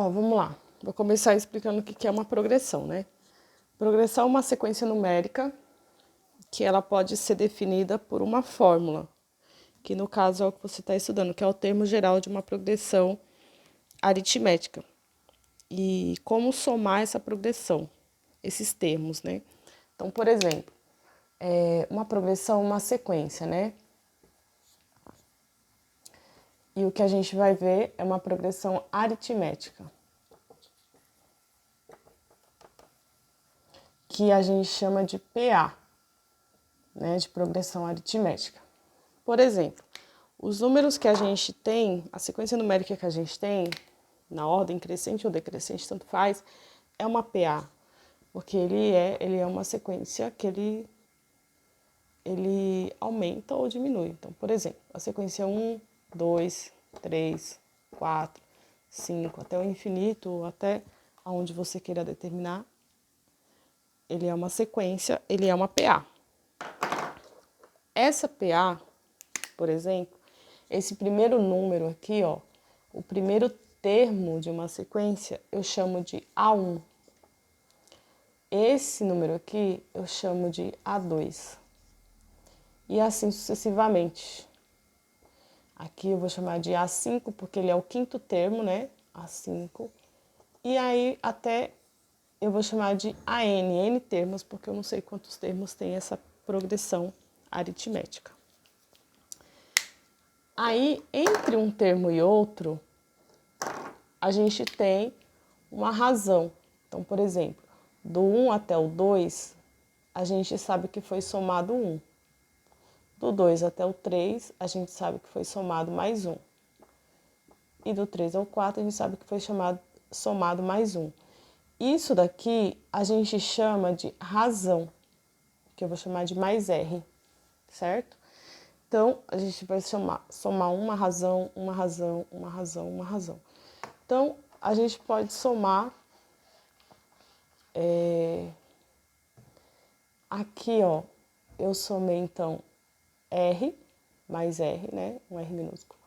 Ó, vamos lá. Vou começar explicando o que é uma progressão, né? Progressão é uma sequência numérica que ela pode ser definida por uma fórmula, que no caso é o que você está estudando, que é o termo geral de uma progressão aritmética. E como somar essa progressão, esses termos, né? Então, por exemplo, uma progressão é uma sequência, né? E o que a gente vai ver é uma progressão aritmética, que a gente chama de PA, né, de progressão aritmética. Por exemplo, os números que a gente tem, a sequência numérica que a gente tem, na ordem crescente ou decrescente, tanto faz, é uma PA, porque ele é uma sequência que ele aumenta ou diminui. Então, por exemplo, a sequência 1, 2, 3, 4, 5, até o infinito, ou até aonde você queira determinar, ele é uma sequência, ele é uma PA. Essa PA, por exemplo, esse primeiro número aqui, ó, o primeiro termo de uma sequência eu chamo de A1. Esse número aqui eu chamo de A2. E assim sucessivamente. Aqui eu vou chamar de A5 porque ele é o quinto termo, né? A5. E aí até eu vou chamar de AN, N termos, porque eu não sei quantos termos tem essa progressão aritmética. Aí, entre um termo e outro, a gente tem uma razão. Então, por exemplo, do 1 até o 2, a gente sabe que foi somado 1. Do 2 até o 3, a gente sabe que foi somado mais 1. E do 3 ao 4, a gente sabe que foi somado mais 1. Isso daqui a gente chama de razão, que eu vou chamar de mais R, certo? Então, a gente vai somar uma razão, uma razão, uma razão, uma razão. Então, a gente pode somar aqui, ó, eu somei então R mais R, né? Um R minúsculo.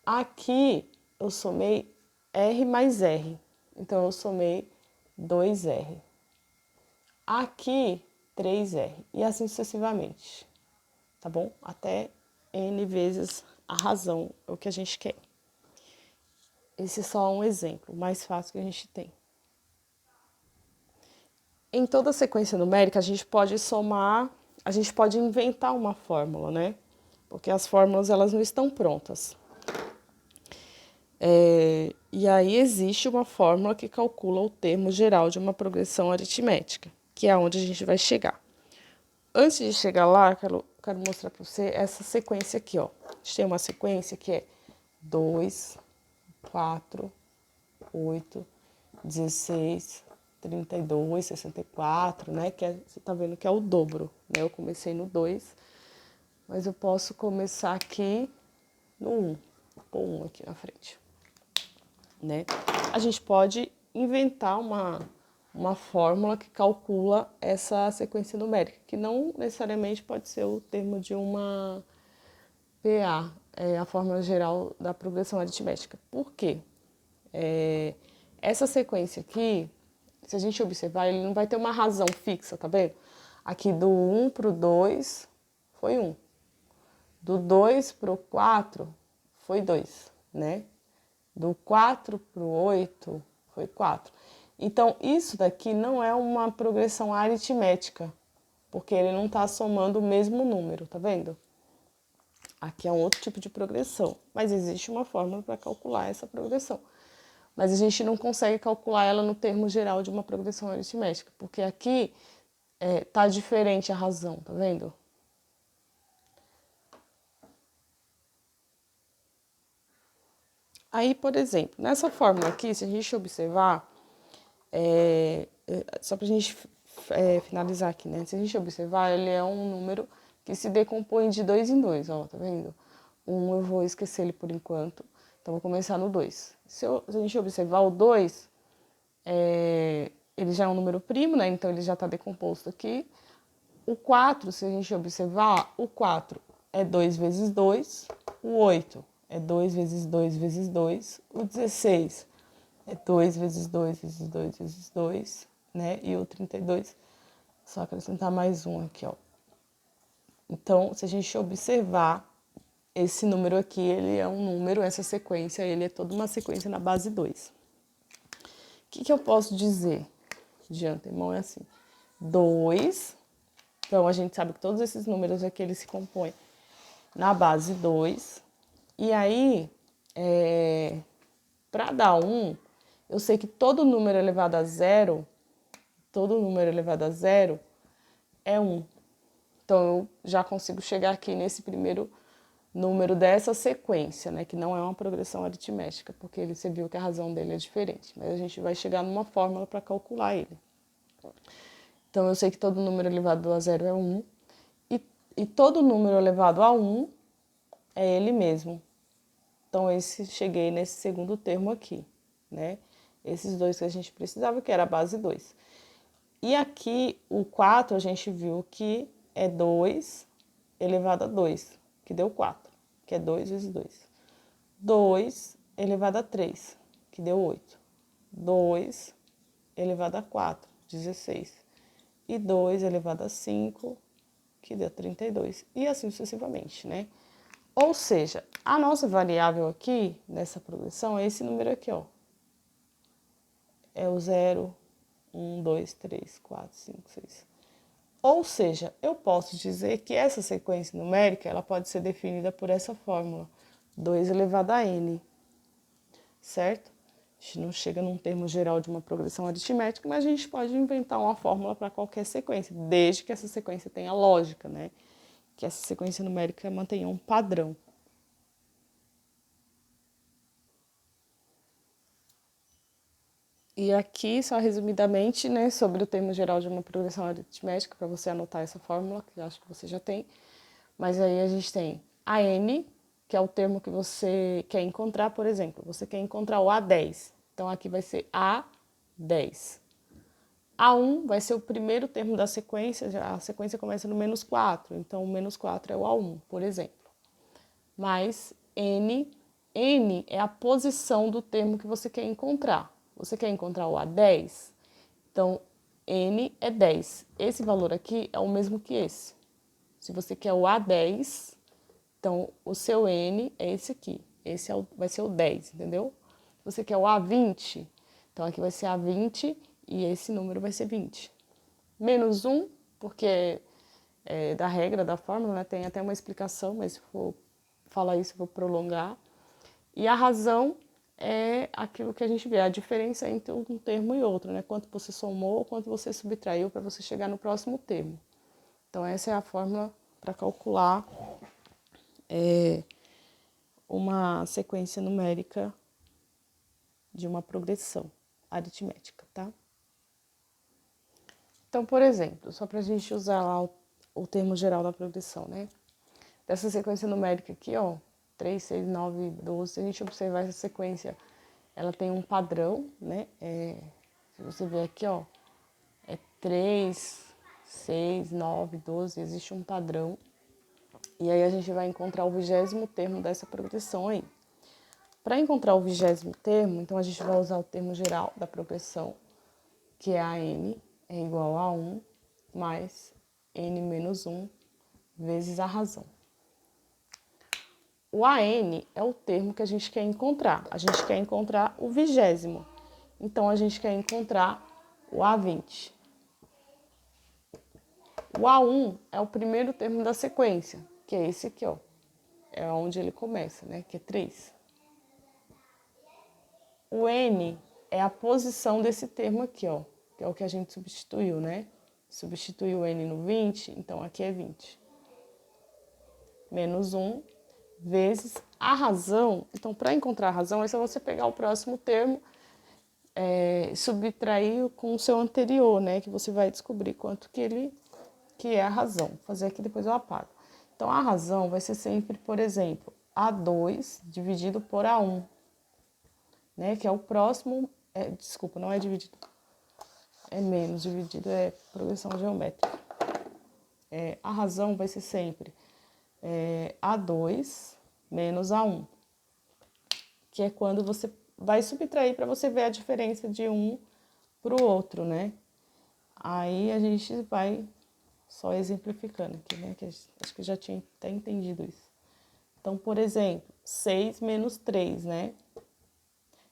Aqui eu somei R mais R, então eu somei 2R. Aqui 3R e assim sucessivamente, tá bom? Até N vezes a razão é o que a gente quer. Esse é só um exemplo, mais fácil que a gente tem. Em toda sequência numérica, a gente pode somar, a gente pode inventar uma fórmula, né? Porque as fórmulas, elas não estão prontas. E aí existe uma fórmula que calcula o termo geral de uma progressão aritmética, que é onde a gente vai chegar. Antes de chegar lá, quero mostrar para você essa sequência aqui, ó. A gente tem uma sequência que é 2, 4, 8, 16, 32, 64, né? Que você tá vendo que é o dobro, né? Eu comecei no 2, mas eu posso começar aqui no 1, pôr 1 aqui na frente, né? A gente pode inventar uma fórmula que calcula essa sequência numérica, que não necessariamente pode ser o termo de uma PA, a fórmula geral da progressão aritmética. Por quê? Essa sequência aqui, se a gente observar, ele não vai ter uma razão fixa, tá vendo? Aqui do 1 para o 2 foi 1. Do 2 para o 4 foi 2, né? Do 4 para o 8 foi 4. Então, isso daqui não é uma progressão aritmética, porque ele não está somando o mesmo número, tá vendo? Aqui é um outro tipo de progressão, mas existe uma fórmula para calcular essa progressão. Mas a gente não consegue calcular ela no termo geral de uma progressão aritmética, porque aqui tá diferente a razão, tá vendo? Aí, por exemplo, nessa fórmula aqui, se a gente observar, só pra gente finalizar aqui, né? Se a gente observar, ele é um número que se decompõe de 2 em 2, ó, tá vendo? Eu vou esquecer ele por enquanto, então vou começar no 2. Se a gente observar o 2, ele já é um número primo, né? Então ele já está decomposto aqui. O 4, se a gente observar, o 4 é 2 vezes 2, o 8 é 2 vezes 2 vezes 2, o 16 é 2 vezes 2 vezes 2 vezes 2, né? E o 32, só acrescentar mais um aqui, ó. Então, se a gente observar, esse número aqui, ele é um número, essa sequência, ele é toda uma sequência na base 2. O que eu posso dizer de antemão é assim, 2, então a gente sabe que todos esses números aqui, eles se compõem na base 2, e aí, para dar 1, eu sei que todo número elevado a zero é 1. Então, eu já consigo chegar aqui nesse primeiro número dessa sequência, né? Que não é uma progressão aritmética, porque você viu que a razão dele é diferente. Mas a gente vai chegar numa fórmula para calcular ele. Então, eu sei que todo número elevado a zero é 1. E todo número elevado a 1 é ele mesmo. Então, cheguei nesse segundo termo aqui, né? Esses dois que a gente precisava, que era a base 2. E aqui, o 4, a gente viu que é 2 elevado a 2, que deu 4, que é 2 vezes 2. 2 elevado a 3, que deu 8. 2 elevado a 4, 16. E 2 elevado a 5, que deu 32. E assim sucessivamente, né? Ou seja, a nossa variável aqui, nessa progressão, é esse número aqui, ó. É o 0, 1, 2, 3, 4, 5, 6. Ou seja, eu posso dizer que essa sequência numérica, ela pode ser definida por essa fórmula, 2 elevado a n, certo? A gente não chega num termo geral de uma progressão aritmética, mas a gente pode inventar uma fórmula para qualquer sequência, desde que essa sequência tenha lógica, né? Que essa sequência numérica mantenha um padrão. E aqui, só resumidamente, né, sobre o termo geral de uma progressão aritmética, para você anotar essa fórmula, que eu acho que você já tem. Mas aí a gente tem a n, que é o termo que você quer encontrar, por exemplo. Você quer encontrar o A10. Então, aqui vai ser A10. A1 vai ser o primeiro termo da sequência, a sequência começa no menos 4. Então, o menos 4 é o A1, por exemplo. Mais n é a posição do termo que você quer encontrar. Você quer encontrar o A10? Então, n é 10. Esse valor aqui é o mesmo que esse. Se você quer o A10, então o seu n é esse aqui. Esse vai ser o 10, entendeu? Se você quer o A20, então aqui vai ser A20 e esse número vai ser 20. Menos 1, porque é da regra, da fórmula, né? Tem até uma explicação, mas se for falar isso, eu vou prolongar. E a razão é aquilo que a gente vê, a diferença entre um termo e outro, né? Quanto você somou, quanto você subtraiu para você chegar no próximo termo. Então, essa é a fórmula para calcular uma sequência numérica de uma progressão aritmética, tá? Então, por exemplo, só para a gente usar lá o termo geral da progressão, né? Dessa sequência numérica aqui, ó, 3, 6, 9, 12, se a gente observar essa sequência, ela tem um padrão, né? Se você ver aqui, ó, é 3, 6, 9, 12, existe um padrão. E aí a gente vai encontrar o 20º termo dessa progressão aí. Para encontrar o 20º termo, então a gente vai usar o termo geral da progressão, que é a n é igual a 1 mais n menos 1 vezes a razão. O AN é o termo que a gente quer encontrar. A gente quer encontrar o 20º. Então, a gente quer encontrar o A20. O A1 é o primeiro termo da sequência, que é esse aqui, ó. É onde ele começa, né? Que é 3. O N é a posição desse termo aqui, ó. Que é o que a gente substituiu, né? Substituiu o N no 20, então aqui é 20. Menos 1 vezes a razão. Então, para encontrar a razão, é só você pegar o próximo termo, subtrair com o seu anterior, né? Que você vai descobrir quanto que é a razão. Vou fazer aqui, depois eu apago. Então, a razão vai ser sempre, por exemplo, A2 dividido por A1, né? Que é o próximo... desculpa, não é dividido. É menos dividido, é progressão geométrica. A razão vai ser sempre A2 menos A1, que é quando você vai subtrair para você ver a diferença de um para o outro, né? Aí a gente vai só exemplificando aqui, né? Que acho que eu já tinha até entendido isso. Então, por exemplo, 6 menos 3, né?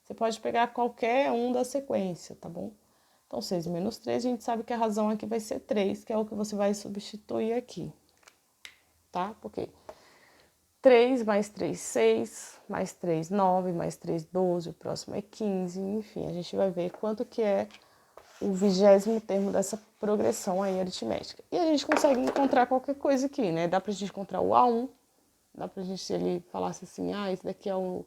Você pode pegar qualquer um da sequência, tá bom? Então, 6 menos 3, a gente sabe que a razão aqui vai ser 3, que é o que você vai substituir aqui, tá? Porque 3 mais 3, 6, mais 3, 9, mais 3, 12, o próximo é 15, enfim, a gente vai ver quanto que é o 20º termo dessa progressão aí aritmética. E a gente consegue encontrar qualquer coisa aqui, né? Dá pra gente encontrar o A1, dá pra gente, se ele falasse assim, ah, esse daqui é o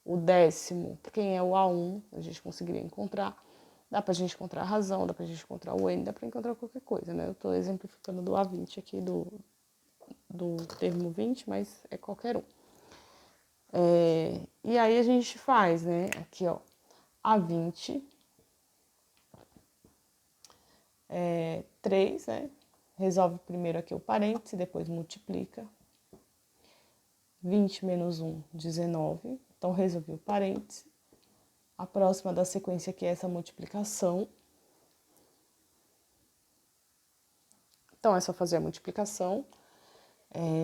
10º, quem é o A1, a gente conseguiria encontrar. Dá pra gente encontrar a razão, dá pra gente encontrar o N, dá pra encontrar qualquer coisa, né? Eu tô exemplificando do A20 aqui, do termo 20, mas é qualquer um. E aí a gente faz, né? Aqui, ó, A20, 3, né? Resolve primeiro aqui o parêntese, depois multiplica. 20 menos 1, 19. Então, resolvi o parêntese. A próxima da sequência aqui é essa multiplicação. Então, é só fazer a multiplicação.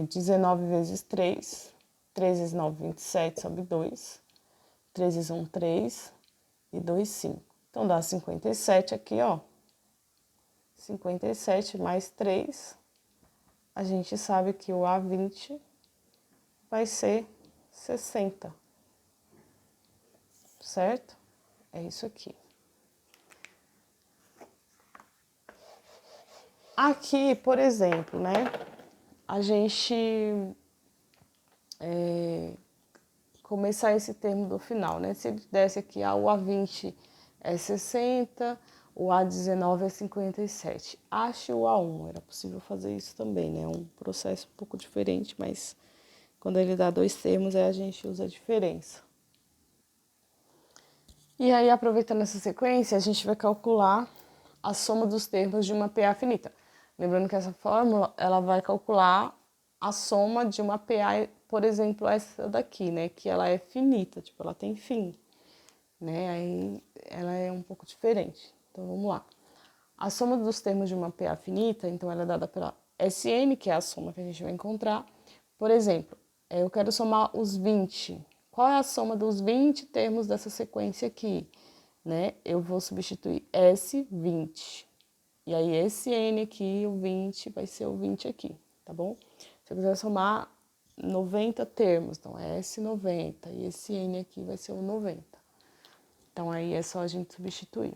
19 vezes 3. 3 vezes 9, 27, sobe 2. 3 vezes 1, 3. E 2, 5. Então, dá 57 aqui, ó. 57 mais 3. A gente sabe que o A20 vai ser 60. Certo? É isso aqui. Aqui, por exemplo, né? A gente começar esse termo do final, né? Se ele desse aqui, o A20 é 60, o A19 é 57. Ache o A1, era possível fazer isso também, né? É um processo um pouco diferente, mas quando ele dá dois termos, aí a gente usa a diferença. E aí, aproveitando essa sequência, a gente vai calcular a soma dos termos de uma PA finita. Lembrando que essa fórmula, ela vai calcular a soma de uma PA, por exemplo, essa daqui, né? Que ela é finita, tipo, ela tem fim, né? Aí ela é um pouco diferente. Então, vamos lá. A soma dos termos de uma PA finita, então, ela é dada pela SN, que é a soma que a gente vai encontrar. Por exemplo, eu quero somar os 20. Qual é a soma dos 20 termos dessa sequência aqui? Né? Eu vou substituir S20. E aí, esse N aqui, o 20, vai ser o 20 aqui, tá bom? Se eu quiser somar 90 termos, então é S90. E esse N aqui vai ser o 90. Então, aí é só a gente substituir.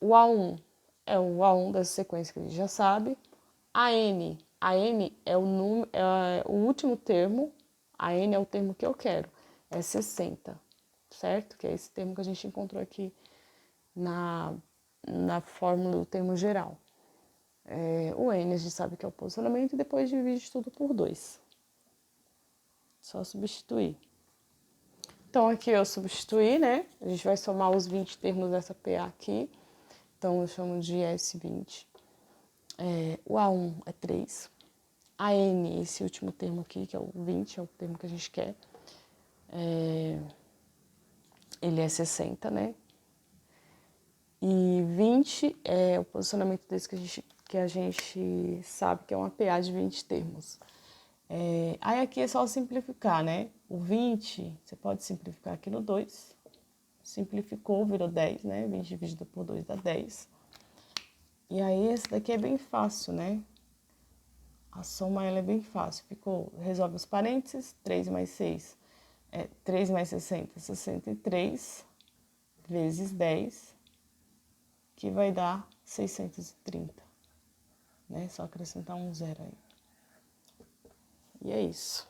O A1 é o A1 dessa sequência que a gente já sabe. A N é o número, é o último termo. A N é o termo que eu quero. É 60, certo? Que é esse termo que a gente encontrou aqui na fórmula do termo geral. O N a gente sabe que é o posicionamento e depois divide tudo por 2. Só substituir. Então, aqui eu substituí, né? A gente vai somar os 20 termos dessa PA aqui. Então, eu chamo de S20. O A1 é 3. A N, esse último termo aqui, que é o 20, é o termo que a gente quer. Ele é 60, né? E 20 é o posicionamento desse que a gente sabe que é uma PA de 20 termos. Aí aqui é só simplificar, né? O 20, você pode simplificar aqui no 2. Simplificou, virou 10, né? 20 dividido por 2 dá 10. E aí esse daqui é bem fácil, né? A soma ela é bem fácil. Resolve os parênteses, 3 mais 6 3 mais 60, 63 vezes 10, que vai dar 630, né? Só acrescentar um zero aí. E é isso.